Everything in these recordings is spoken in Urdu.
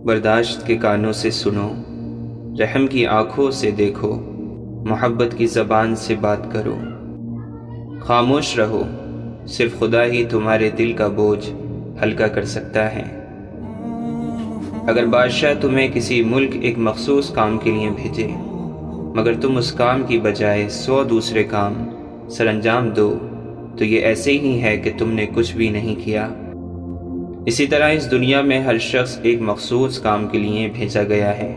برداشت کے کانوں سے سنو، رحم کی آنکھوں سے دیکھو، محبت کی زبان سے بات کرو۔ خاموش رہو، صرف خدا ہی تمہارے دل کا بوجھ ہلکا کر سکتا ہے۔ اگر بادشاہ تمہیں کسی ملک ایک مخصوص کام کے لیے بھیجے، مگر تم اس کام کی بجائے 100 دوسرے کام سر انجام دو، تو یہ ایسے ہی ہے کہ تم نے کچھ بھی نہیں کیا۔ اسی طرح اس دنیا میں ہر شخص ایک مخصوص کام کے لیے بھیجا گیا ہے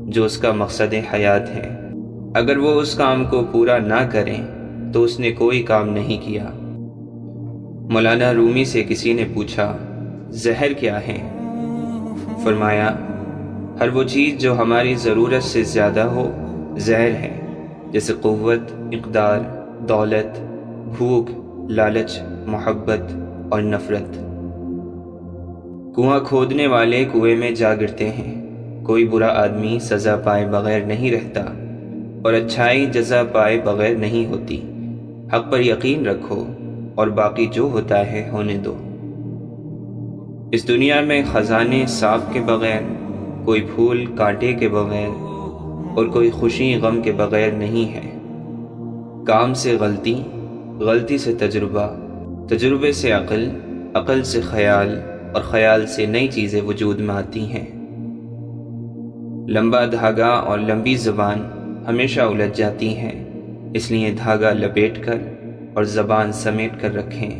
جو اس کا مقصد حیات ہے۔ اگر وہ اس کام کو پورا نہ کریں تو اس نے کوئی کام نہیں کیا۔ مولانا رومی سے کسی نے پوچھا، زہر کیا ہے؟ فرمایا، ہر وہ چیز جو ہماری ضرورت سے زیادہ ہو زہر ہے، جیسے قوت، اقدار، دولت، بھوک، لالچ، محبت اور نفرت۔ کنواں کھودنے والے کنویں میں جا گرتے ہیں۔ کوئی برا آدمی سزا پائے بغیر نہیں رہتا، اور اچھائی جزا پائے بغیر نہیں ہوتی۔ حق پر یقین رکھو اور باقی جو ہوتا ہے ہونے دو۔ اس دنیا میں خزانے سانپ کے بغیر، کوئی پھول کانٹے کے بغیر، اور کوئی خوشی غم کے بغیر نہیں ہے۔ کام سے غلطی، غلطی سے تجربہ، تجربے سے عقل، عقل سے خیال، اور خیال سے نئی چیزیں وجود میں آتی ہیں۔ لمبا دھاگا اور لمبی زبان ہمیشہ الجھ جاتی ہیں، اس لیے دھاگا لپیٹ کر اور زبان سمیٹ کر رکھیں۔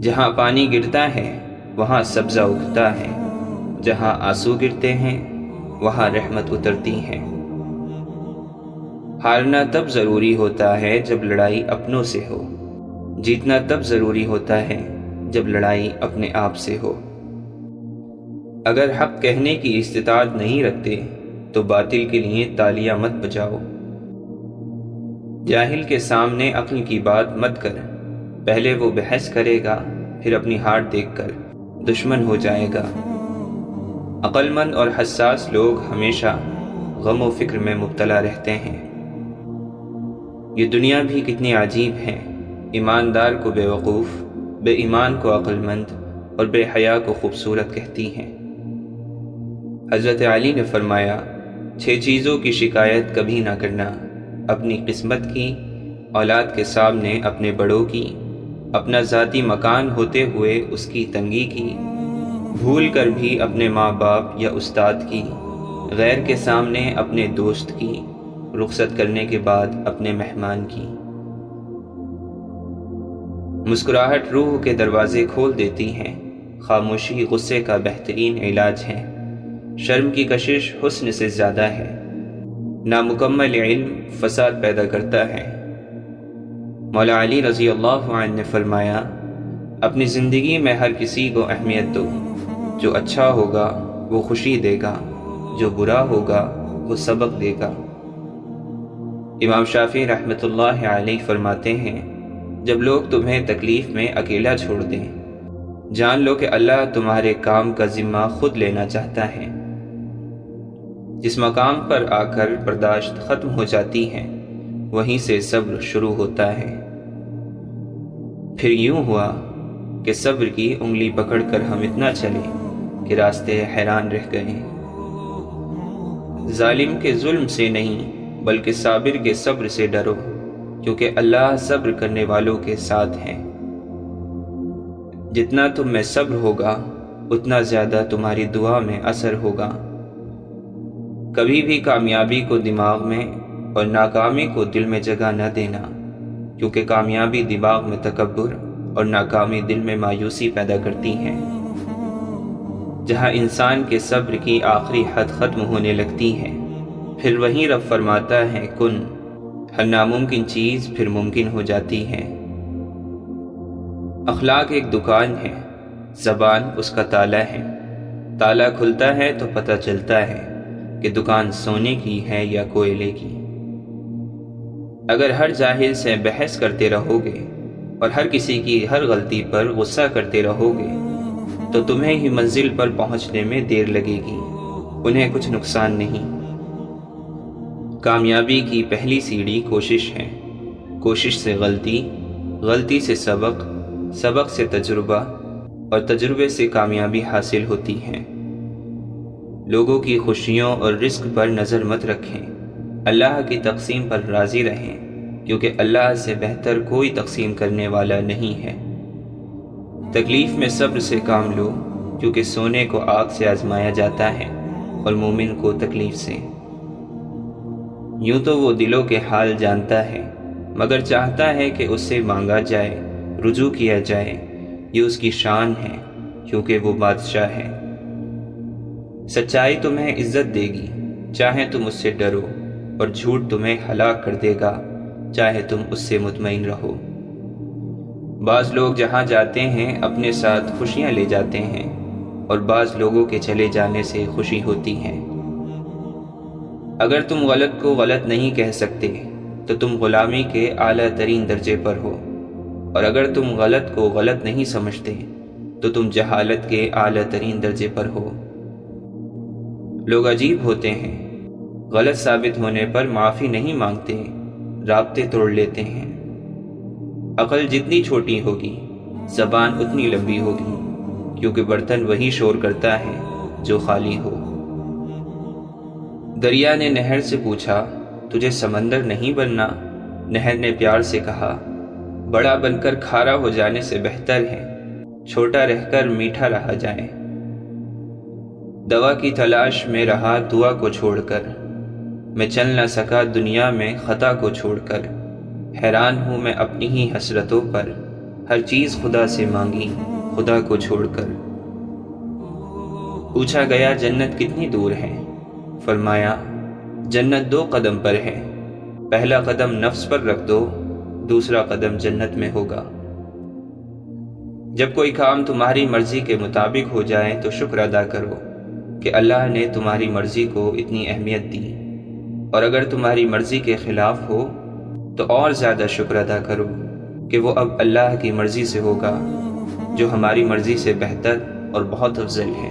جہاں پانی گرتا ہے وہاں سبزہ اگتا ہے، جہاں آنسو گرتے ہیں وہاں رحمت اترتی ہے۔ ہارنا تب ضروری ہوتا ہے جب لڑائی اپنوں سے ہو، جیتنا تب ضروری ہوتا ہے جب لڑائی اپنے آپ سے ہو۔ اگر حق کہنے کی استطاعت نہیں رکھتے تو باطل کے لیے تالیاں مت بجاؤ۔ جاہل کے سامنے عقل کی بات مت کر، پہلے وہ بحث کرے گا، پھر اپنی ہار دیکھ کر دشمن ہو جائے گا۔ عقل مند اور حساس لوگ ہمیشہ غم و فکر میں مبتلا رہتے ہیں۔ یہ دنیا بھی کتنی عجیب ہے، ایماندار کو بے وقوف، بے ایمان کو عقل مند، اور بے حیا کو خوبصورت کہتی ہیں۔ حضرت علی نے فرمایا، 6 چیزوں کی شکایت کبھی نہ کرنا: اپنی قسمت کی، اولاد کے سامنے اپنے بڑوں کی، اپنا ذاتی مکان ہوتے ہوئے اس کی تنگی کی، بھول کر بھی اپنے ماں باپ یا استاد کی، غیر کے سامنے اپنے دوست کی، رخصت کرنے کے بعد اپنے مہمان کی۔ مسکراہٹ روح کے دروازے کھول دیتی ہے، خاموشی غصے کا بہترین علاج ہے، شرم کی کشش حسن سے زیادہ ہے، نامکمل علم فساد پیدا کرتا ہے۔ مولا علی رضی اللہ عنہ نے فرمایا، اپنی زندگی میں ہر کسی کو اہمیت دو، جو اچھا ہوگا وہ خوشی دے گا، جو برا ہوگا وہ سبق دے گا۔ امام شافعی رحمۃ اللہ علیہ فرماتے ہیں، جب لوگ تمہیں تکلیف میں اکیلا چھوڑ دیں، جان لو کہ اللہ تمہارے کام کا ذمہ خود لینا چاہتا ہے۔ جس مقام پر آ کر برداشت ختم ہو جاتی ہے، وہیں سے صبر شروع ہوتا ہے۔ پھر یوں ہوا کہ صبر کی انگلی پکڑ کر ہم اتنا چلے کہ راستے حیران رہ گئے۔ ظالم کے ظلم سے نہیں بلکہ صابر کے صبر سے ڈرو، کیونکہ اللہ صبر کرنے والوں کے ساتھ ہے۔ جتنا تم میں صبر ہوگا اتنا زیادہ تمہاری دعا میں اثر ہوگا۔ کبھی بھی کامیابی کو دماغ میں اور ناکامی کو دل میں جگہ نہ دینا، کیونکہ کامیابی دماغ میں تکبر اور ناکامی دل میں مایوسی پیدا کرتی ہے۔ جہاں انسان کے صبر کی آخری حد ختم ہونے لگتی ہے، پھر وہیں رب فرماتا ہے کن، ہر ناممکن چیز پھر ممکن ہو جاتی ہے۔ اخلاق ایک دکان ہے، زبان اس کا تالا ہے۔ تالا کھلتا ہے تو پتہ چلتا ہے کہ دکان سونے کی ہے یا کوئلے کی۔ اگر ہر جاہل سے بحث کرتے رہو گے اور ہر کسی کی ہر غلطی پر غصہ کرتے رہو گے تو تمہیں ہی منزل پر پہنچنے میں دیر لگے گی، انہیں کچھ نقصان نہیں۔ کامیابی کی پہلی سیڑھی کوشش ہے، کوشش سے غلطی، غلطی سے سبق، سبق سے تجربہ، اور تجربے سے کامیابی حاصل ہوتی ہے۔ لوگوں کی خوشیوں اور رزق پر نظر مت رکھیں، اللہ کی تقسیم پر راضی رہیں، کیونکہ اللہ سے بہتر کوئی تقسیم کرنے والا نہیں ہے۔ تکلیف میں صبر سے کام لو، کیونکہ سونے کو آگ سے آزمایا جاتا ہے اور مومن کو تکلیف سے۔ یوں تو وہ دلوں کے حال جانتا ہے، مگر چاہتا ہے کہ اس سے مانگا جائے، رجوع کیا جائے۔ یہ اس کی شان ہے، کیونکہ وہ بادشاہ ہے۔ سچائی تمہیں عزت دے گی، چاہے تم اس سے ڈرو، اور جھوٹ تمہیں ہلاک کر دے گا، چاہے تم اس سے مطمئن رہو۔ بعض لوگ جہاں جاتے ہیں اپنے ساتھ خوشیاں لے جاتے ہیں، اور بعض لوگوں کے چلے جانے سے خوشی ہوتی ہے۔ اگر تم غلط کو غلط نہیں کہہ سکتے تو تم غلامی کے اعلیٰ ترین درجے پر ہو، اور اگر تم غلط کو غلط نہیں سمجھتے تو تم جہالت کے اعلیٰ ترین درجے پر ہو۔ لوگ عجیب ہوتے ہیں، غلط ثابت ہونے پر معافی نہیں مانگتے، رابطے توڑ لیتے ہیں۔ عقل جتنی چھوٹی ہوگی زبان اتنی لمبی ہوگی، کیونکہ برتن وہی شور کرتا ہے جو خالی ہو۔ دریا نے نہر سے پوچھا، تجھے سمندر نہیں بننا؟ نہر نے پیار سے کہا، بڑا بن کر کھارا ہو جانے سے بہتر ہے چھوٹا رہ کر میٹھا رہا جائے۔ دوا کی تلاش میں رہا دعا کو چھوڑ کر، میں چل نہ سکا دنیا میں خطا کو چھوڑ کر۔ حیران ہوں میں اپنی ہی حسرتوں پر، ہر چیز خدا سے مانگی خدا کو چھوڑ کر۔ پوچھا گیا جنت کتنی دور ہے؟ فرمایا جنت 2 قدم پر ہے، پہلا قدم نفس پر رکھ دو، دوسرا قدم جنت میں ہوگا۔ جب کوئی کام تمہاری مرضی کے مطابق ہو جائے تو شکر ادا کرو کہ اللہ نے تمہاری مرضی کو اتنی اہمیت دی، اور اگر تمہاری مرضی کے خلاف ہو تو اور زیادہ شکر ادا کرو کہ وہ اب اللہ کی مرضی سے ہوگا، جو ہماری مرضی سے بہتر اور بہت افضل ہے۔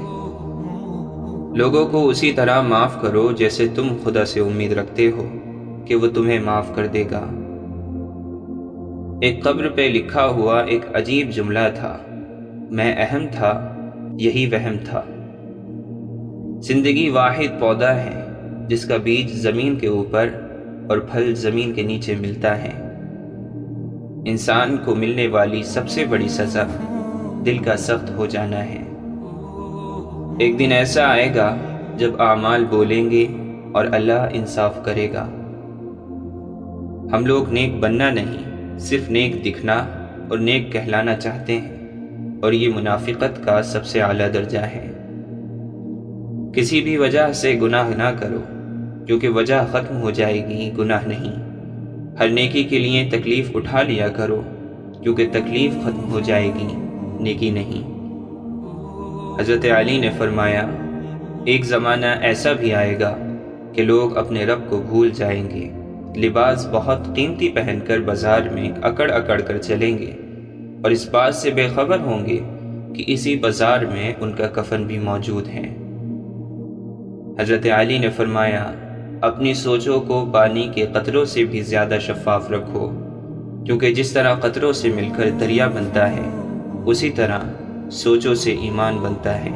لوگوں کو اسی طرح معاف کرو جیسے تم خدا سے امید رکھتے ہو کہ وہ تمہیں معاف کر دے گا۔ ایک قبر پہ لکھا ہوا ایک عجیب جملہ تھا، میں اہم تھا یہی وہم تھا۔ زندگی واحد پودا ہے جس کا بیج زمین کے اوپر اور پھل زمین کے نیچے ملتا ہے۔ انسان کو ملنے والی سب سے بڑی سزا دل کا سخت ہو جانا ہے۔ ایک دن ایسا آئے گا جب اعمال بولیں گے اور اللہ انصاف کرے گا۔ ہم لوگ نیک بننا نہیں، صرف نیک دکھنا اور نیک کہلانا چاہتے ہیں، اور یہ منافقت کا سب سے اعلیٰ درجہ ہے۔ کسی بھی وجہ سے گناہ نہ کرو، کیونکہ وجہ ختم ہو جائے گی، گناہ نہیں۔ ہر نیکی کے لیے تکلیف اٹھا لیا کرو، کیونکہ تکلیف ختم ہو جائے گی، نیکی نہیں۔ حضرت علی نے فرمایا، ایک زمانہ ایسا بھی آئے گا کہ لوگ اپنے رب کو بھول جائیں گے، لباس بہت قیمتی پہن کر بازار میں اکڑ اکڑ کر چلیں گے، اور اس بات سے بے خبر ہوں گے کہ اسی بازار میں ان کا کفن بھی موجود ہے۔ حضرت علی نے فرمایا، اپنی سوچوں کو پانی کے قطروں سے بھی زیادہ شفاف رکھو، کیونکہ جس طرح قطروں سے مل کر دریا بنتا ہے، اسی طرح سوچوں سے ایمان بنتا ہے۔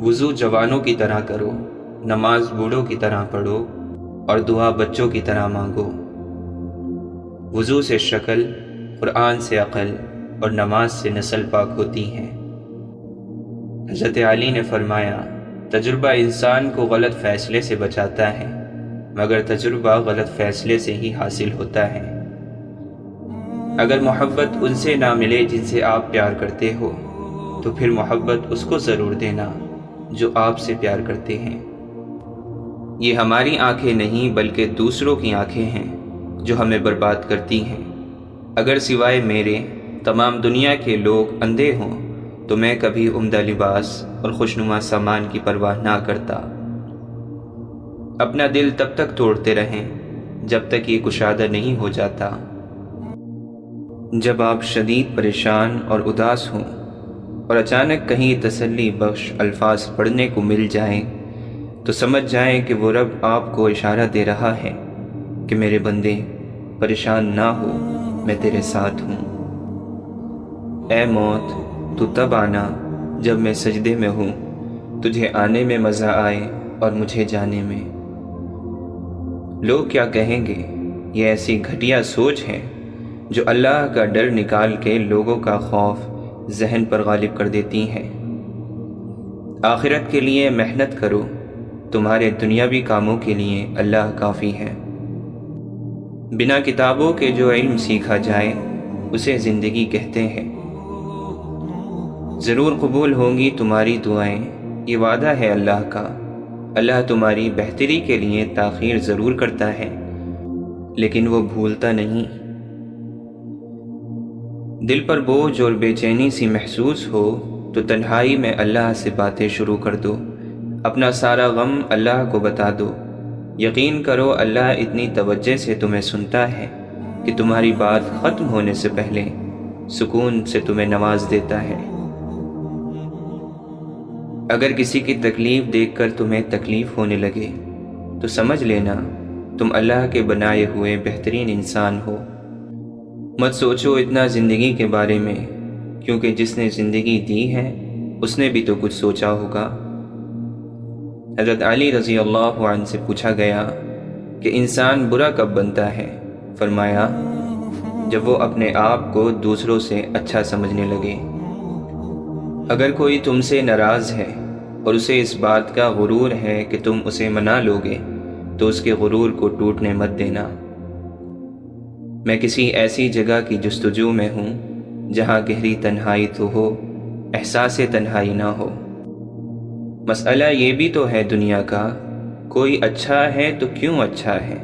وضو جوانوں کی طرح کرو، نماز بوڑھوں کی طرح پڑھو، اور دعا بچوں کی طرح مانگو۔ وضو سے شکل، قرآن سے عقل، اور نماز سے نسل پاک ہوتی ہے۔ حضرت علی نے فرمایا، تجربہ انسان کو غلط فیصلے سے بچاتا ہے، مگر تجربہ غلط فیصلے سے ہی حاصل ہوتا ہے۔ اگر محبت ان سے نہ ملے جن سے آپ پیار کرتے ہو، تو پھر محبت اس کو ضرور دینا جو آپ سے پیار کرتے ہیں۔ یہ ہماری آنکھیں نہیں بلکہ دوسروں کی آنکھیں ہیں جو ہمیں برباد کرتی ہیں۔ اگر سوائے میرے تمام دنیا کے لوگ اندھے ہوں تو میں کبھی عمدہ لباس اور خوشنما سامان کی پرواہ نہ کرتا۔ اپنا دل تب تک توڑتے رہیں جب تک یہ کشادہ نہیں ہو جاتا۔ جب آپ شدید پریشان اور اداس ہوں اور اچانک کہیں تسلی بخش الفاظ پڑھنے کو مل جائیں تو سمجھ جائیں کہ وہ رب آپ کو اشارہ دے رہا ہے کہ میرے بندے پریشان نہ ہو، میں تیرے ساتھ ہوں۔ اے موت تو تب آنا جب میں سجدے میں ہوں، تجھے آنے میں مزہ آئے اور مجھے جانے میں۔ لوگ کیا کہیں گے، یہ ایسی گھٹیا سوچ ہے جو اللہ کا ڈر نکال کے لوگوں کا خوف ذہن پر غالب کر دیتی ہے۔ آخرت کے لیے محنت کرو، تمہارے دنیاوی کاموں کے لیے اللہ کافی ہے۔ بنا کتابوں کے جو علم سیکھا جائے اسے زندگی کہتے ہیں۔ ضرور قبول ہوں گی تمہاری دعائیں، یہ وعدہ ہے اللہ کا۔ اللہ تمہاری بہتری کے لیے تاخیر ضرور کرتا ہے، لیکن وہ بھولتا نہیں۔ دل پر بوجھ اور بے چینی سی محسوس ہو تو تنہائی میں اللہ سے باتیں شروع کر دو، اپنا سارا غم اللہ کو بتا دو۔ یقین کرو اللہ اتنی توجہ سے تمہیں سنتا ہے کہ تمہاری بات ختم ہونے سے پہلے سکون سے تمہیں نواز دیتا ہے۔ اگر کسی کی تکلیف دیکھ کر تمہیں تکلیف ہونے لگے تو سمجھ لینا تم اللہ کے بنائے ہوئے بہترین انسان ہو۔ مت سوچو اتنا زندگی کے بارے میں، کیونکہ جس نے زندگی دی ہے اس نے بھی تو کچھ سوچا ہوگا۔ حضرت علی رضی اللہ عنہ سے پوچھا گیا کہ انسان برا کب بنتا ہے؟ فرمایا جب وہ اپنے آپ کو دوسروں سے اچھا سمجھنے لگے۔ اگر کوئی تم سے ناراض ہے اور اسے اس بات کا غرور ہے کہ تم اسے منا لوگے تو اس کے غرور کو ٹوٹنے مت دینا۔ میں کسی ایسی جگہ کی جستجو میں ہوں جہاں گہری تنہائی تو ہو، احساس تنہائی نہ ہو۔ مسئلہ یہ بھی تو ہے دنیا کا، کوئی اچھا ہے تو کیوں اچھا ہے؟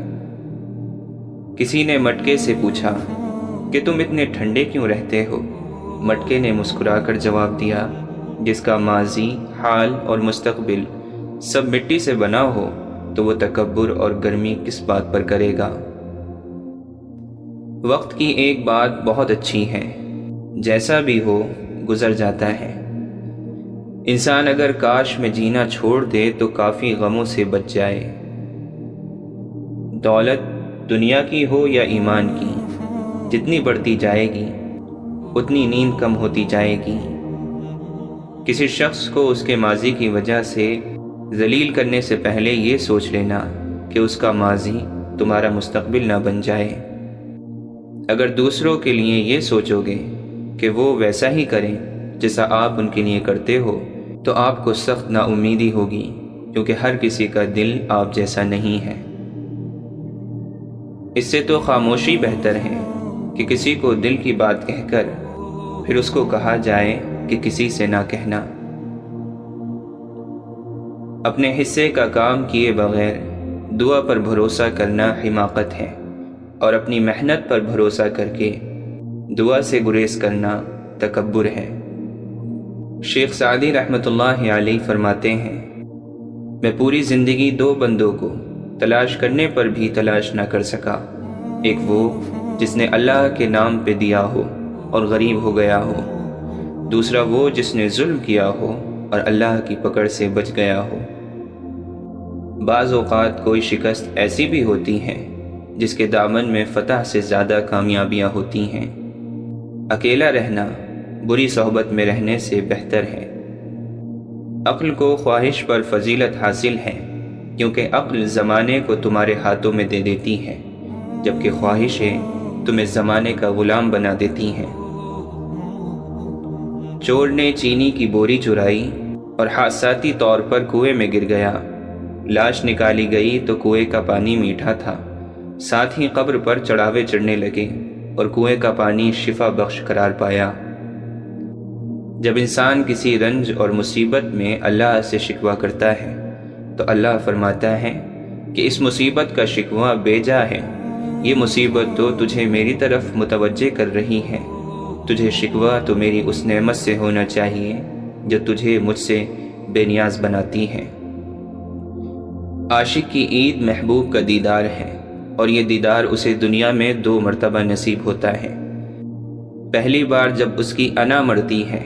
کسی نے مٹکے سے پوچھا کہ تم اتنے ٹھنڈے کیوں رہتے ہو؟ مٹکے نے مسکرا کر جواب دیا، جس کا ماضی، حال اور مستقبل سب مٹی سے بنا ہو تو وہ تکبر اور گرمی کس بات پر کرے گا؟ وقت کی ایک بات بہت اچھی ہے، جیسا بھی ہو گزر جاتا ہے۔ انسان اگر کاش میں جینا چھوڑ دے تو کافی غموں سے بچ جائے۔ دولت دنیا کی ہو یا ایمان کی، جتنی بڑھتی جائے گی اتنی نیند کم ہوتی جائے گی۔ کسی شخص کو اس کے ماضی کی وجہ سے ذلیل کرنے سے پہلے یہ سوچ لینا کہ اس کا ماضی تمہارا مستقبل نہ بن جائے۔ اگر دوسروں کے لیے یہ سوچو گے کہ وہ ویسا ہی کریں جیسا آپ ان کے لیے کرتے ہو تو آپ کو سخت نا امیدی ہوگی، کیونکہ ہر کسی کا دل آپ جیسا نہیں ہے۔ اس سے تو خاموشی بہتر ہے کہ کسی کو دل کی بات کہہ کر پھر اس کو کہا جائے کہ کسی سے نہ کہنا۔ اپنے حصے کا کام کیے بغیر دعا پر بھروسہ کرنا حماقت ہے، اور اپنی محنت پر بھروسہ کر کے دعا سے گریز کرنا تکبر ہے۔ شیخ سعدی رحمۃ اللہ علیہ فرماتے ہیں، میں پوری زندگی دو بندوں کو تلاش کرنے پر بھی تلاش نہ کر سکا، ایک وہ جس نے اللہ کے نام پہ دیا ہو اور غریب ہو گیا ہو، دوسرا وہ جس نے ظلم کیا ہو اور اللہ کی پکڑ سے بچ گیا ہو۔ بعض اوقات کوئی شکست ایسی بھی ہوتی ہے جس کے دامن میں فتح سے زیادہ کامیابیاں ہوتی ہیں۔ اکیلا رہنا بری صحبت میں رہنے سے بہتر ہے۔ عقل کو خواہش پر فضیلت حاصل ہے، کیونکہ عقل زمانے کو تمہارے ہاتھوں میں دے دیتی ہے، جبکہ خواہشیں تمہیں زمانے کا غلام بنا دیتی ہیں۔ چور نے چینی کی بوری چرائی اور حادثاتی طور پر کنویں میں گر گیا۔ لاش نکالی گئی تو کنویں کا پانی میٹھا تھا، ساتھ ہی قبر پر چڑھاوے چڑھنے لگے اور کنویں کا پانی شفا بخش قرار پایا۔ جب انسان کسی رنج اور مصیبت میں اللہ سے شکوہ کرتا ہے تو اللہ فرماتا ہے کہ اس مصیبت کا شکوہ بے جا ہے، یہ مصیبت تو تجھے میری طرف متوجہ کر رہی ہے، تجھے شکوہ تو میری اس نعمت سے ہونا چاہیے جو تجھے مجھ سے بے نیاز بناتی ہے۔ عاشق کی عید محبوب کا دیدار ہے، اور یہ دیدار اسے دنیا میں 2 مرتبہ نصیب ہوتا ہے۔ پہلی بار جب اس کی انا مرتی ہے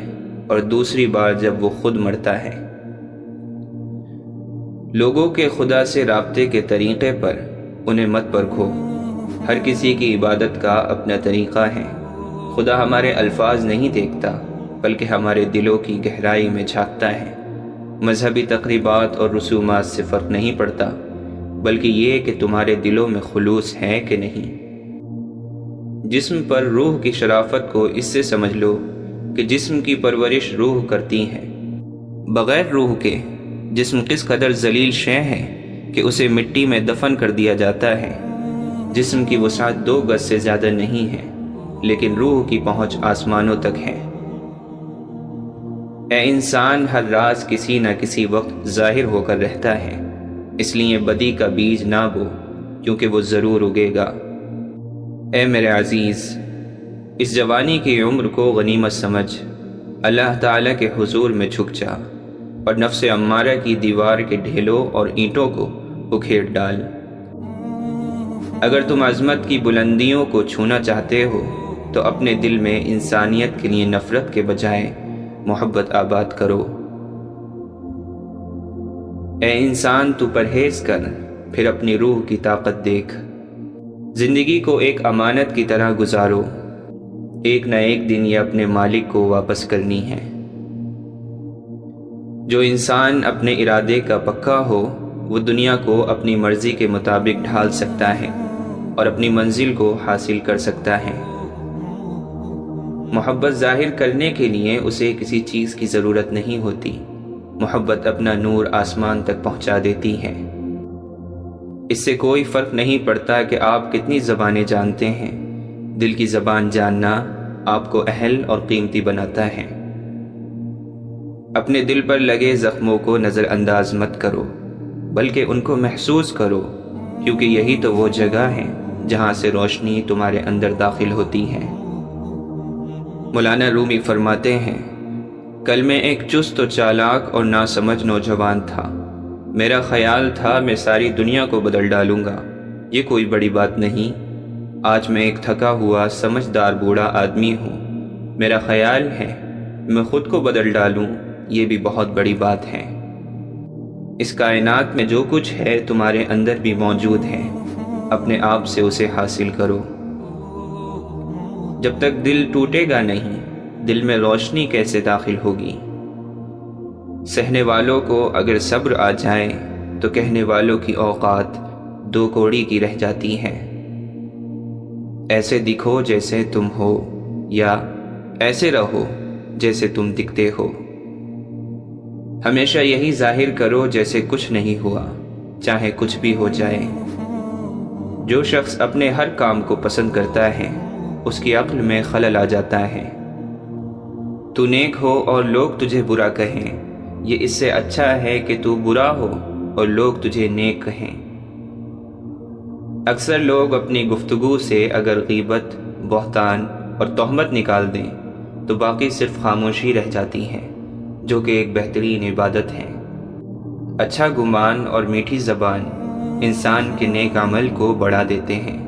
اور دوسری بار جب وہ خود مرتا ہے۔ لوگوں کے خدا سے رابطے کے طریقے پر انہیں مت پرکھو، ہر کسی کی عبادت کا اپنا طریقہ ہے۔ خدا ہمارے الفاظ نہیں دیکھتا بلکہ ہمارے دلوں کی گہرائی میں جھانکتا ہے۔ مذہبی تقریبات اور رسومات سے فرق نہیں پڑتا، بلکہ یہ کہ تمہارے دلوں میں خلوص ہے کہ نہیں۔ جسم پر روح کی شرافت کو اس سے سمجھ لو کہ جسم کی پرورش روح کرتی ہے۔ بغیر روح کے جسم کس قدر ذلیل شے ہے کہ اسے مٹی میں دفن کر دیا جاتا ہے۔ جسم کی وسعت 2 گز سے زیادہ نہیں ہے، لیکن روح کی پہنچ آسمانوں تک ہے۔ اے انسان، ہر راز کسی نہ کسی وقت ظاہر ہو کر رہتا ہے، اس لیے بدی کا بیج نہ بو، کیونکہ وہ ضرور اگے گا۔ اے میرے عزیز، اس جوانی کی عمر کو غنیمت سمجھ، اللہ تعالیٰ کے حضور میں جھک جا اور نفس امارہ کی دیوار کے ڈھیلوں اور اینٹوں کو اکھیڑ ڈال۔ اگر تم عظمت کی بلندیوں کو چھونا چاہتے ہو تو اپنے دل میں انسانیت کے لیے نفرت کے بجائے محبت آباد کرو۔ اے انسان، تو پرہیز کر، پھر اپنی روح کی طاقت دیکھ۔ زندگی کو ایک امانت کی طرح گزارو، ایک نہ ایک دن یہ اپنے مالک کو واپس کرنی ہے۔ جو انسان اپنے ارادے کا پکا ہو وہ دنیا کو اپنی مرضی کے مطابق ڈھال سکتا ہے اور اپنی منزل کو حاصل کر سکتا ہے۔ محبت ظاہر کرنے کے لیے اسے کسی چیز کی ضرورت نہیں ہوتی، محبت اپنا نور آسمان تک پہنچا دیتی ہے۔ اس سے کوئی فرق نہیں پڑتا کہ آپ کتنی زبانیں جانتے ہیں، دل کی زبان جاننا آپ کو اہل اور قیمتی بناتا ہے۔ اپنے دل پر لگے زخموں کو نظر انداز مت کرو، بلکہ ان کو محسوس کرو، کیونکہ یہی تو وہ جگہ ہے جہاں سے روشنی تمہارے اندر داخل ہوتی ہے۔ مولانا رومی فرماتے ہیں، کل میں ایک چست و چالاک اور ناسمجھ نوجوان تھا۔ میرا خیال تھا میں ساری دنیا کو بدل ڈالوں گا، یہ کوئی بڑی بات نہیں۔ آج میں ایک تھکا ہوا سمجھدار بوڑھا آدمی ہوں۔ میرا خیال ہے میں خود کو بدل ڈالوں، یہ بھی بہت بڑی بات ہے۔ اس کائنات میں جو کچھ ہے تمہارے اندر بھی موجود ہے، اپنے آپ سے اسے حاصل کرو۔ جب تک دل ٹوٹے گا نہیں، دل میں روشنی کیسے داخل ہوگی؟ سہنے والوں کو اگر صبر آ جائے تو کہنے والوں کی اوقات 2 کوڑی کی رہ جاتی ہے۔ ایسے دکھو جیسے تم ہو، یا ایسے رہو جیسے تم دکھتے ہو۔ ہمیشہ یہی ظاہر کرو جیسے کچھ نہیں ہوا، چاہے کچھ بھی ہو جائے۔ جو شخص اپنے ہر کام کو پسند کرتا ہے اس کی عقل میں خلل آ جاتا ہے۔ تو نیک ہو اور لوگ تجھے برا کہیں، یہ اس سے اچھا ہے کہ تو برا ہو اور لوگ تجھے نیک کہیں۔ اکثر لوگ اپنی گفتگو سے اگر غیبت، بہتان اور تہمت نکال دیں تو باقی صرف خاموشی رہ جاتی ہے، جو کہ ایک بہترین عبادت ہے۔ اچھا گمان اور میٹھی زبان انسان کے نیک عمل کو بڑھا دیتے ہیں۔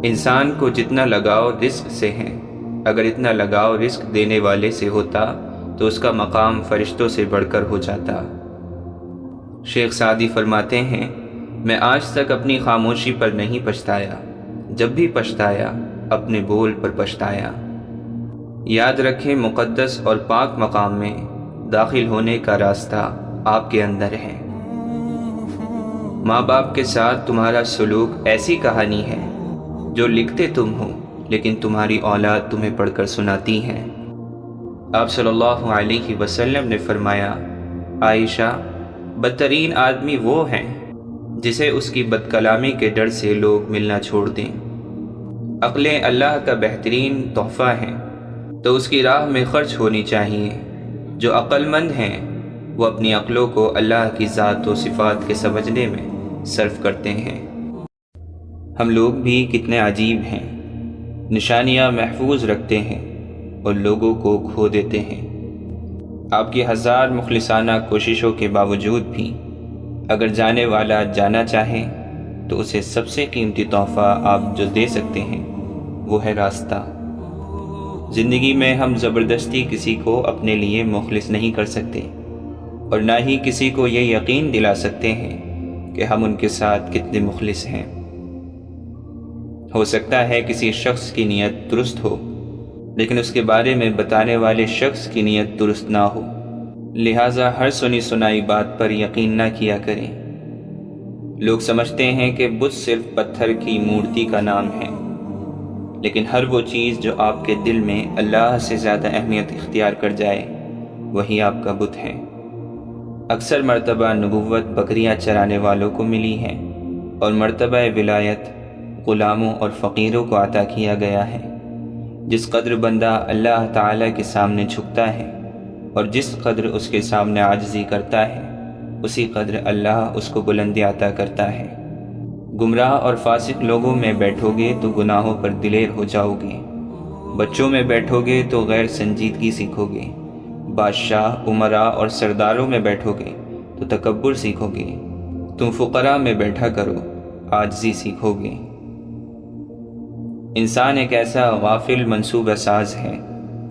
انسان کو جتنا لگاؤ رزق سے ہے، اگر اتنا لگاؤ رزق دینے والے سے ہوتا تو اس کا مقام فرشتوں سے بڑھ کر ہو جاتا۔ شیخ سعدی فرماتے ہیں، میں آج تک اپنی خاموشی پر نہیں پچھتایا، جب بھی پچھتایا اپنے بول پر پچھتایا۔ یاد رکھیں، مقدس اور پاک مقام میں داخل ہونے کا راستہ آپ کے اندر ہے۔ ماں باپ کے ساتھ تمہارا سلوک ایسی کہانی ہے جو لکھتے تم ہو لیکن تمہاری اولاد تمہیں پڑھ کر سناتی ہے۔ آپ صلی اللہ علیہ وسلم نے فرمایا، عائشہ، بدترین آدمی وہ ہیں جسے اس کی بد کلامی کے ڈر سے لوگ ملنا چھوڑ دیں۔ عقلیں اللہ کا بہترین تحفہ ہیں تو اس کی راہ میں خرچ ہونی چاہیے۔ جو عقل مند ہیں وہ اپنی عقلوں کو اللہ کی ذات و صفات کے سمجھنے میں صرف کرتے ہیں۔ ہم لوگ بھی کتنے عجیب ہیں، نشانیاں محفوظ رکھتے ہیں اور لوگوں کو کھو دیتے ہیں۔ آپ کی 1000 مخلصانہ کوششوں کے باوجود بھی اگر جانے والا جانا چاہے تو اسے سب سے قیمتی تحفہ آپ جو دے سکتے ہیں وہ ہے راستہ۔ زندگی میں ہم زبردستی کسی کو اپنے لیے مخلص نہیں کر سکتے اور نہ ہی کسی کو یہ یقین دلا سکتے ہیں کہ ہم ان کے ساتھ کتنے مخلص ہیں۔ ہو سکتا ہے کسی شخص کی نیت درست ہو لیکن اس کے بارے میں بتانے والے شخص کی نیت درست نہ ہو، لہٰذا ہر سنی سنائی بات پر یقین نہ کیا کریں۔ لوگ سمجھتے ہیں کہ بت صرف پتھر کی مورتی کا نام ہے، لیکن ہر وہ چیز جو آپ کے دل میں اللہ سے زیادہ اہمیت اختیار کر جائے وہی آپ کا بت ہے۔ اکثر مرتبہ نبوت بکریاں چرانے والوں کو ملی ہے، اور مرتبہ ولایت غلاموں اور فقیروں کو عطا کیا گیا ہے۔ جس قدر بندہ اللہ تعالیٰ کے سامنے جھکتا ہے اور جس قدر اس کے سامنے عاجزی کرتا ہے، اسی قدر اللہ اس کو بلندی عطا کرتا ہے۔ گمراہ اور فاسق لوگوں میں بیٹھو گے تو گناہوں پر دلیر ہو جاؤ گے، بچوں میں بیٹھو گے تو غیر سنجیدگی سیکھو گے، بادشاہ، امراء اور سرداروں میں بیٹھو گے تو تکبر سیکھو گے، تم فقراء میں بیٹھا کرو، عاجزی سیکھو گے۔ انسان ایک ایسا غافل منصوبہ ساز ہے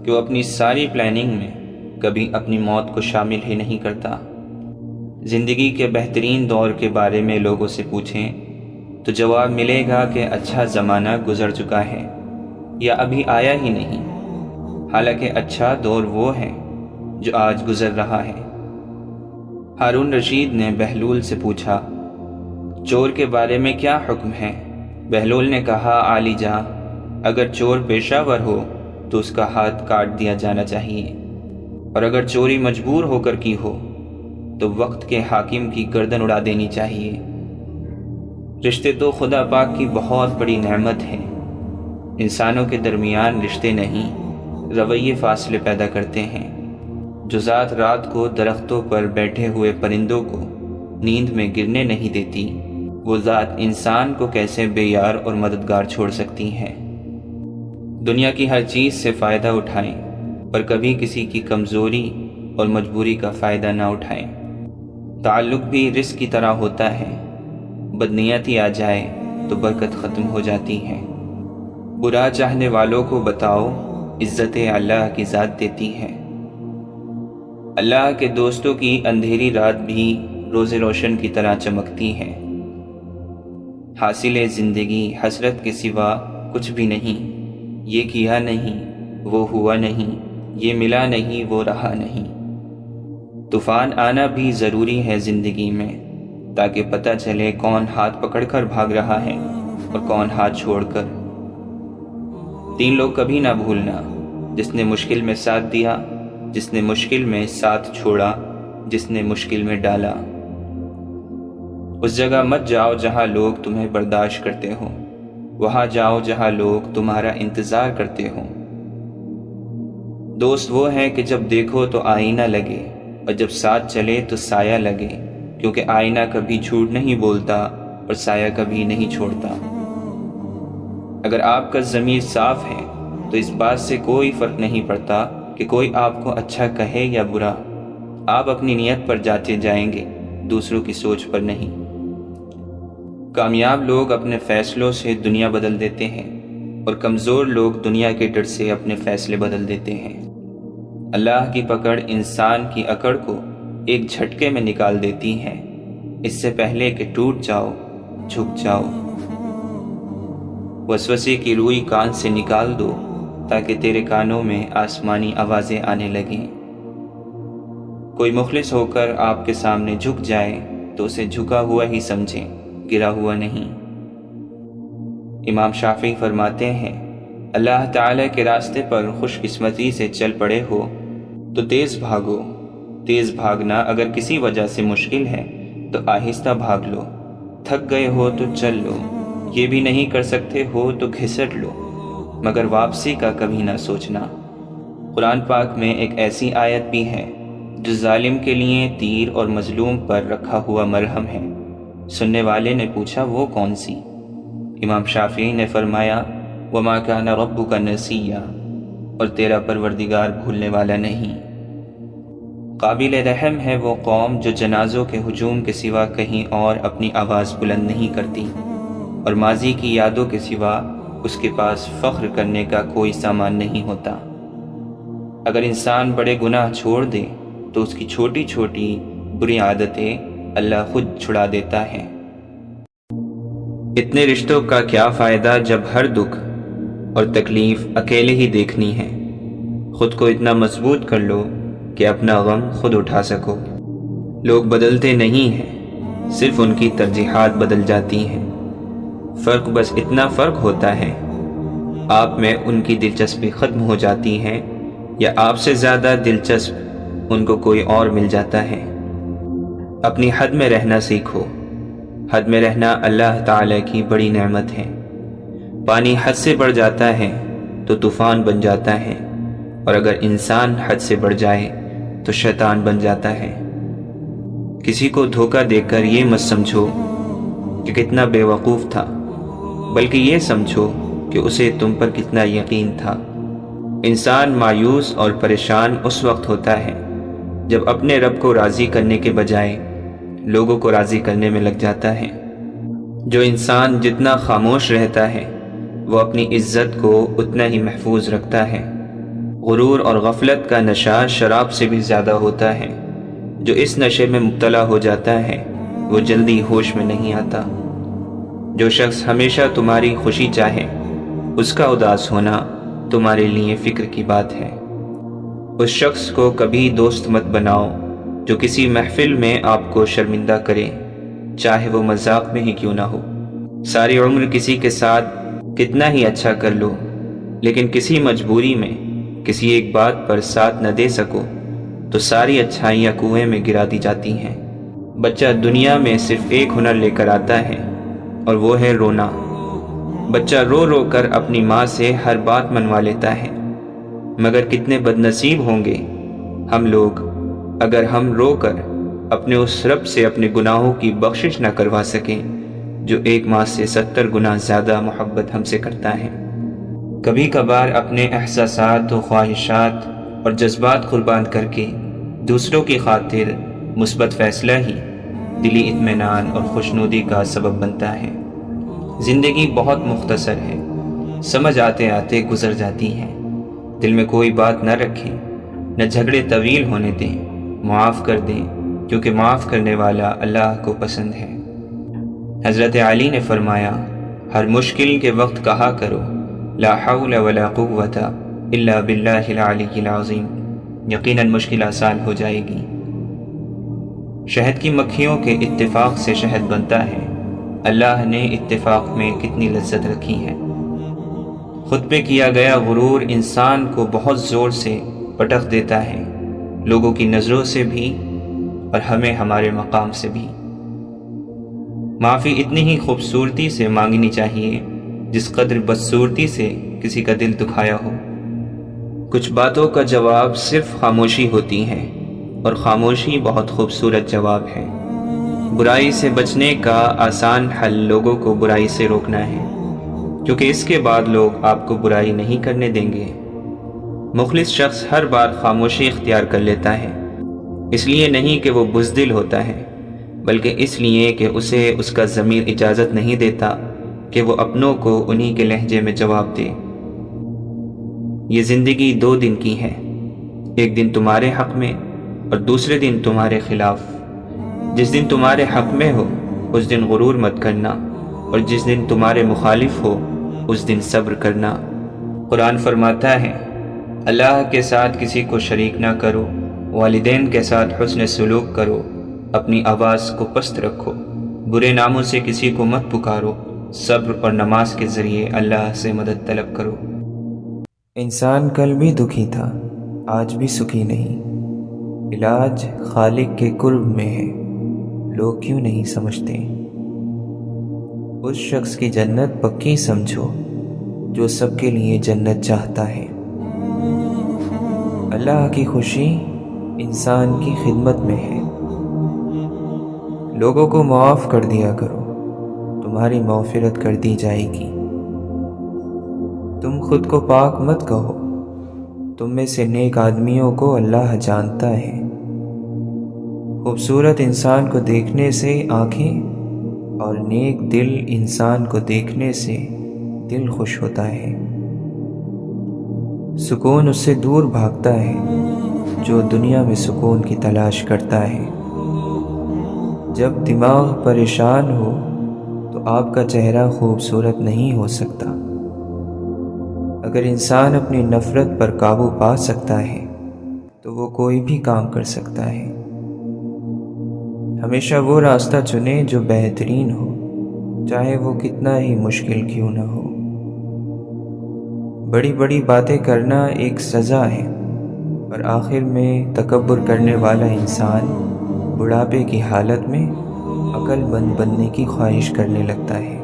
کہ وہ اپنی ساری پلاننگ میں کبھی اپنی موت کو شامل ہی نہیں کرتا۔ زندگی کے بہترین دور کے بارے میں لوگوں سے پوچھیں تو جواب ملے گا کہ اچھا زمانہ گزر چکا ہے یا ابھی آیا ہی نہیں، حالانکہ اچھا دور وہ ہے جو آج گزر رہا ہے۔ ہارون رشید نے بہلول سے پوچھا، چور کے بارے میں کیا حکم ہے؟ بہلول نے کہا، عالی جاں، اگر چور پیشہ ور ہو تو اس کا ہاتھ کاٹ دیا جانا چاہیے، اور اگر چوری مجبور ہو کر کی ہو تو وقت کے حاکم کی گردن اڑا دینی چاہیے۔ رشتے تو خدا پاک کی بہت بڑی نعمت ہے۔ انسانوں کے درمیان رشتے نہیں، رویے فاصلے پیدا کرتے ہیں۔ جو ذات رات کو درختوں پر بیٹھے ہوئے پرندوں کو نیند میں گرنے نہیں دیتی، وہ ذات انسان کو کیسے بے یار اور مددگار چھوڑ سکتی ہے۔ دنیا کی ہر چیز سے فائدہ اٹھائیں، پر کبھی کسی کی کمزوری اور مجبوری کا فائدہ نہ اٹھائیں۔ تعلق بھی رزق کی طرح ہوتا ہے، بدنیتی آ جائے تو برکت ختم ہو جاتی ہے۔ برا چاہنے والوں کو بتاؤ، عزت اللہ کی ذات دیتی ہے۔ اللہ کے دوستوں کی اندھیری رات بھی روز روشن کی طرح چمکتی ہے۔ حاصل زندگی حسرت کے سوا کچھ بھی نہیں، یہ کیا نہیں، وہ ہوا نہیں، یہ ملا نہیں، وہ رہا نہیں۔ طوفان آنا بھی ضروری ہے زندگی میں، تاکہ پتہ چلے کون ہاتھ پکڑ کر بھاگ رہا ہے اور کون ہاتھ چھوڑ کر۔ 3 لوگ کبھی نہ بھولنا، جس نے مشکل میں ساتھ دیا، جس نے مشکل میں ساتھ چھوڑا، جس نے مشکل میں ڈالا۔ اس جگہ مت جاؤ جہاں لوگ تمہیں برداشت کرتے ہوں، وہاں جاؤ جہاں لوگ تمہارا انتظار کرتے ہوں۔ دوست وہ ہیں کہ جب دیکھو تو آئینہ لگے، اور جب ساتھ چلے تو سایہ لگے، کیونکہ آئینہ کبھی جھوٹ نہیں بولتا اور سایہ کبھی نہیں چھوڑتا۔ اگر آپ کا ضمیر صاف ہے تو اس بات سے کوئی فرق نہیں پڑتا کہ کوئی آپ کو اچھا کہے یا برا، آپ اپنی نیت پر جاتے جائیں گے، دوسروں کی سوچ پر نہیں۔ کامیاب لوگ اپنے فیصلوں سے دنیا بدل دیتے ہیں، اور کمزور لوگ دنیا کے ڈر سے اپنے فیصلے بدل دیتے ہیں۔ اللہ کی پکڑ انسان کی اکڑ کو ایک جھٹکے میں نکال دیتی ہے، اس سے پہلے کہ ٹوٹ جاؤ، جھک جاؤ۔ وسوسے کی روئی کان سے نکال دو تاکہ تیرے کانوں میں آسمانی آوازیں آنے لگیں۔ کوئی مخلص ہو کر آپ کے سامنے جھک جائے تو اسے جھکا ہوا ہی سمجھیں، گرا ہوا نہیں۔ امام شافعی فرماتے ہیں، اللہ تعالیٰ کے راستے پر خوش قسمتی سے چل پڑے ہو تو تیز بھاگو۔ تیز بھاگنا اگر کسی وجہ سے مشکل ہے تو آہستہ بھاگ لو۔ تھک گئے ہو تو چل لو، یہ بھی نہیں کر سکتے ہو تو گھسٹ لو، مگر واپسی کا کبھی نہ سوچنا۔ قرآن پاک میں ایک ایسی آیت بھی ہے جو ظالم کے لیے تیر اور مظلوم پر رکھا ہوا مرہم ہے۔ سننے والے نے پوچھا، وہ کون سی؟ امام شافعی نے فرمایا، وَمَا كَانَ رَبُّكَ نَسِيًّا، اور تیرا پروردگار بھولنے والا نہیں۔ قابل رحم ہے وہ قوم جو جنازوں کے ہجوم کے سوا کہیں اور اپنی آواز بلند نہیں کرتی، اور ماضی کی یادوں کے سوا اس کے پاس فخر کرنے کا کوئی سامان نہیں ہوتا۔ اگر انسان بڑے گناہ چھوڑ دے تو اس کی چھوٹی چھوٹی بری عادتیں اللہ خود چھڑا دیتا ہے۔ اتنے رشتوں کا کیا فائدہ جب ہر دکھ اور تکلیف اکیلے ہی دیکھنی ہے۔ خود کو اتنا مضبوط کر لو کہ اپنا غم خود اٹھا سکو۔ لوگ بدلتے نہیں ہیں، صرف ان کی ترجیحات بدل جاتی ہیں۔ فرق بس اتنا فرق ہوتا ہے، آپ میں ان کی دلچسپی ختم ہو جاتی ہے یا آپ سے زیادہ دلچسپ ان کو کوئی اور مل جاتا ہے۔ اپنی حد میں رہنا سیکھو۔ حد میں رہنا اللہ تعالی کی بڑی نعمت ہے۔ پانی حد سے بڑھ جاتا ہے تو طوفان بن جاتا ہے، اور اگر انسان حد سے بڑھ جائے تو شیطان بن جاتا ہے۔ کسی کو دھوکہ دے کر یہ مت سمجھو کہ کتنا بے وقوف تھا، بلکہ یہ سمجھو کہ اسے تم پر کتنا یقین تھا۔ انسان مایوس اور پریشان اس وقت ہوتا ہے جب اپنے رب کو راضی کرنے کے بجائے لوگوں کو راضی کرنے میں لگ جاتا ہے۔ جو انسان جتنا خاموش رہتا ہے وہ اپنی عزت کو اتنا ہی محفوظ رکھتا ہے۔ غرور اور غفلت کا نشہ شراب سے بھی زیادہ ہوتا ہے۔ جو اس نشے میں مبتلا ہو جاتا ہے وہ جلدی ہوش میں نہیں آتا۔ جو شخص ہمیشہ تمہاری خوشی چاہے، اس کا اداس ہونا تمہارے لیے فکر کی بات ہے۔ اس شخص کو کبھی دوست مت بناؤ جو کسی محفل میں آپ کو شرمندہ کرے، چاہے وہ مذاق میں ہی کیوں نہ ہو۔ ساری عمر کسی کے ساتھ کتنا ہی اچھا کر لو، لیکن کسی مجبوری میں کسی ایک بات پر ساتھ نہ دے سکو تو ساری اچھائیاں کنویں میں گرا دی جاتی ہیں۔ بچہ دنیا میں صرف ایک ہنر لے کر آتا ہے اور وہ ہے رونا۔ بچہ رو رو کر اپنی ماں سے ہر بات منوا لیتا ہے، مگر کتنے بد نصیب ہوں گے ہم لوگ اگر ہم رو کر اپنے اس رب سے اپنے گناہوں کی بخشش نہ کروا سکیں جو ایک ماں سے 70 گنا زیادہ محبت ہم سے کرتا ہے۔ کبھی کبھار اپنے احساسات و خواہشات اور جذبات قربان کر کے دوسروں کی خاطر مثبت فیصلہ ہی دلی اطمینان اور خوشنودی کا سبب بنتا ہے۔ زندگی بہت مختصر ہے، سمجھ آتے آتے گزر جاتی ہے۔ دل میں کوئی بات نہ رکھیں، نہ جھگڑے طویل ہونے دیں، معاف کر دیں، کیونکہ معاف کرنے والا اللہ کو پسند ہے۔ حضرت علی نے فرمایا، ہر مشکل کے وقت کہا کرو لا حول ولا قوت الا باللہ العلی العظیم، یقیناً مشکل آسان ہو جائے گی۔ شہد کی مکھیوں کے اتفاق سے شہد بنتا ہے، اللہ نے اتفاق میں کتنی لذت رکھی ہے۔ خود پہ کیا گیا غرور انسان کو بہت زور سے پٹخ دیتا ہے، لوگوں کی نظروں سے بھی اور ہمیں ہمارے مقام سے بھی۔ معافی اتنی ہی خوبصورتی سے مانگنی چاہیے جس قدر بدصورتی سے کسی کا دل دکھایا ہو۔ کچھ باتوں کا جواب صرف خاموشی ہوتی ہے، اور خاموشی بہت خوبصورت جواب ہے۔ برائی سے بچنے کا آسان حل لوگوں کو برائی سے روکنا ہے، کیونکہ اس کے بعد لوگ آپ کو برائی نہیں کرنے دیں گے۔ مخلص شخص ہر بار خاموشی اختیار کر لیتا ہے، اس لیے نہیں کہ وہ بزدل ہوتا ہے، بلکہ اس لیے کہ اسے اس کا ضمیر اجازت نہیں دیتا کہ وہ اپنوں کو انہی کے لہجے میں جواب دے۔ یہ زندگی 2 دن کی ہے، ایک دن تمہارے حق میں اور دوسرے دن تمہارے خلاف۔ جس دن تمہارے حق میں ہو اس دن غرور مت کرنا، اور جس دن تمہارے مخالف ہو اس دن صبر کرنا۔ قرآن فرماتا ہے، اللہ کے ساتھ کسی کو شریک نہ کرو، والدین کے ساتھ حسن سلوک کرو، اپنی آواز کو پست رکھو، برے ناموں سے کسی کو مت پکارو، صبر اور نماز کے ذریعے اللہ سے مدد طلب کرو۔ انسان کل بھی دکھی تھا، آج بھی سکھی نہیں۔ علاج خالق کے قرب میں ہے، لوگ کیوں نہیں سمجھتے؟ اس شخص کی جنت پکی سمجھو جو سب کے لیے جنت چاہتا ہے۔ اللہ کی خوشی انسان کی خدمت میں ہے۔ لوگوں کو معاف کر دیا کرو، تمہاری مغفرت کر دی جائے گی۔ تم خود کو پاک مت کہو، تم میں سے نیک آدمیوں کو اللہ جانتا ہے۔ خوبصورت انسان کو دیکھنے سے آنکھیں اور نیک دل انسان کو دیکھنے سے دل خوش ہوتا ہے۔ سکون اس سے دور بھاگتا ہے جو دنیا میں سکون کی تلاش کرتا ہے۔ جب دماغ پریشان ہو تو آپ کا چہرہ خوبصورت نہیں ہو سکتا۔ اگر انسان اپنی نفرت پر قابو پا سکتا ہے تو وہ کوئی بھی کام کر سکتا ہے۔ ہمیشہ وہ راستہ چنیں جو بہترین ہو، چاہے وہ کتنا ہی مشکل کیوں نہ ہو۔ بڑی بڑی باتیں کرنا ایک سزا ہے، اور آخر میں تکبر کرنے والا انسان بڑھاپے کی حالت میں عقل مند بننے کی خواہش کرنے لگتا ہے۔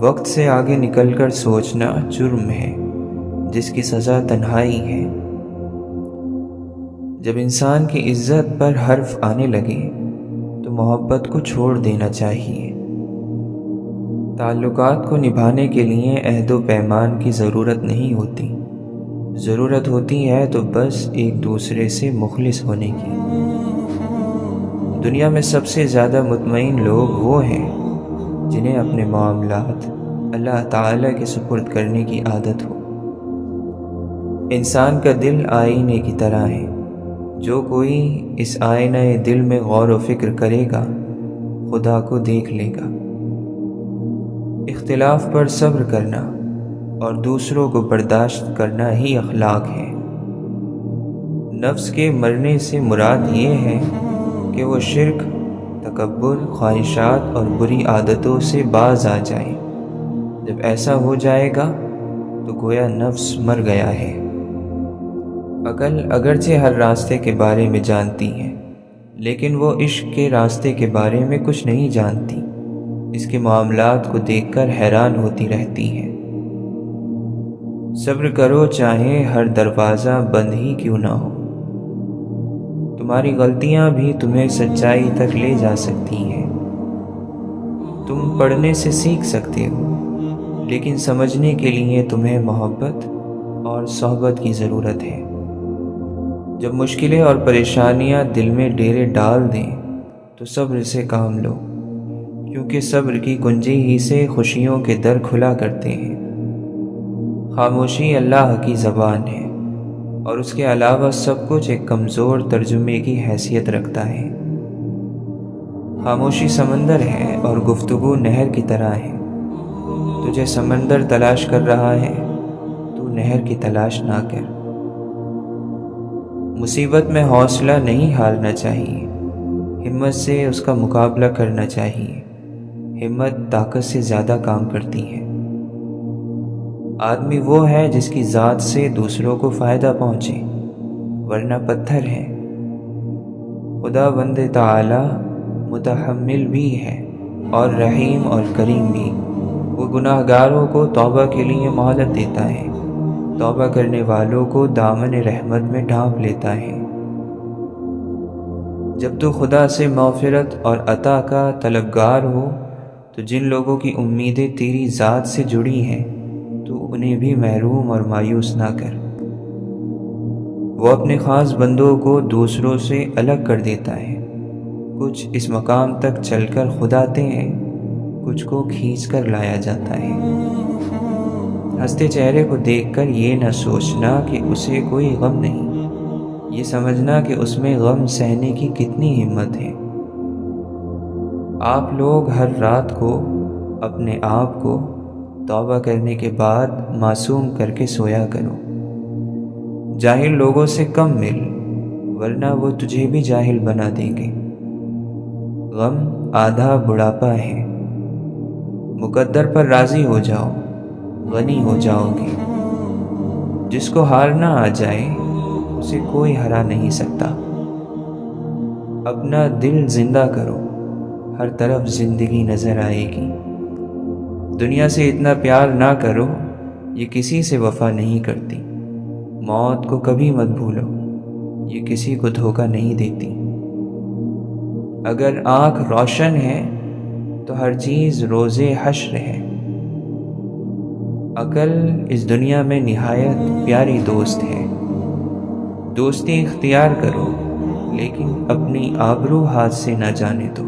وقت سے آگے نکل کر سوچنا جرم ہے جس کی سزا تنہائی ہے۔ جب انسان کی عزت پر حرف آنے لگے تو محبت کو چھوڑ دینا چاہیے۔ تعلقات کو نبھانے کے لیے عہد و پیمان کی ضرورت نہیں ہوتی، ضرورت ہوتی ہے تو بس ایک دوسرے سے مخلص ہونے کی۔ دنیا میں سب سے زیادہ مطمئن لوگ وہ ہیں جنہیں اپنے معاملات اللہ تعالیٰ کے سپرد کرنے کی عادت ہو۔ انسان کا دل آئینے کی طرح ہے، جو کوئی اس آئینہ دل میں غور و فکر کرے گا خدا کو دیکھ لے گا۔ اختلاف پر صبر کرنا اور دوسروں کو برداشت کرنا ہی اخلاق ہے۔ نفس کے مرنے سے مراد یہ ہے کہ وہ شرک، تکبر، خواہشات اور بری عادتوں سے باز آ جائے۔ جب ایسا ہو جائے گا تو گویا نفس مر گیا ہے۔ عقل اگرچہ ہر راستے کے بارے میں جانتی ہے، لیکن وہ عشق کے راستے کے بارے میں کچھ نہیں جانتی۔ اس کے معاملات کو دیکھ کر حیران ہوتی رہتی ہے۔ صبر کرو چاہے ہر دروازہ بند ہی کیوں نہ ہو۔ تمہاری غلطیاں بھی تمہیں سچائی تک لے جا سکتی ہیں۔ تم پڑھنے سے سیکھ سکتے ہو، لیکن سمجھنے کے لیے تمہیں محبت اور صحبت کی ضرورت ہے۔ جب مشکلیں اور پریشانیاں دل میں ڈیرے ڈال دیں تو صبر سے کام لو، کیونکہ صبر کی کنجی ہی سے خوشیوں کے در کھلا کرتے ہیں۔ خاموشی اللہ کی زبان ہے، اور اس کے علاوہ سب کچھ ایک کمزور ترجمے کی حیثیت رکھتا ہے۔ خاموشی سمندر ہے اور گفتگو نہر کی طرح ہے۔ تجھے سمندر تلاش کر رہا ہے، تو نہر کی تلاش نہ کر۔ مصیبت میں حوصلہ نہیں ہارنا چاہیے، ہمت سے اس کا مقابلہ کرنا چاہیے۔ ہمت طاقت سے زیادہ کام کرتی ہے۔ آدمی وہ ہے جس کی ذات سے دوسروں کو فائدہ پہنچے، ورنہ پتھر ہے۔ خدا بند تعالی متحمل بھی ہے اور رحیم اور کریم بھی۔ وہ گناہ گاروں کو توبہ کے لیے مہلت دیتا ہے، توبہ کرنے والوں کو دامن رحمت میں ڈھانپ لیتا ہے۔ جب تو خدا سے مغفرت اور عطا کا طلبگار ہو تو جن لوگوں کی امیدیں تیری ذات سے جڑی ہیں تو انہیں بھی محروم اور مایوس نہ کر۔ وہ اپنے خاص بندوں کو دوسروں سے الگ کر دیتا ہے۔ کچھ اس مقام تک چل کر خود آتے ہیں، کچھ کو کھینچ کر لایا جاتا ہے۔ ہنستے چہرے کو دیکھ کر یہ نہ سوچنا کہ اسے کوئی غم نہیں، یہ سمجھنا کہ اس میں غم سہنے کی کتنی ہمت ہے۔ آپ لوگ ہر رات کو اپنے آپ کو توبہ کرنے کے بعد معصوم کر کے سویا کرو۔ جاہل لوگوں سے کم مل، ورنہ وہ تجھے بھی جاہل بنا دیں گے۔ غم آدھا بڑھاپا ہے۔ مقدر پر راضی ہو جاؤ، غنی ہو جاؤ گے۔ جس کو ہارنا آ جائے اسے کوئی ہرا نہیں سکتا۔ اپنا دل زندہ کرو، ہر طرف زندگی نظر آئے گی۔ دنیا سے اتنا پیار نہ کرو، یہ کسی سے وفا نہیں کرتی۔ موت کو کبھی مت بھولو، یہ کسی کو دھوکہ نہیں دیتی۔ اگر آنکھ روشن ہے تو ہر چیز روز حشر ہے۔ عقل اس دنیا میں نہایت پیاری دوست ہے۔ دوستی اختیار کرو، لیکن اپنی آبرو ہاتھ سے نہ جانے دو۔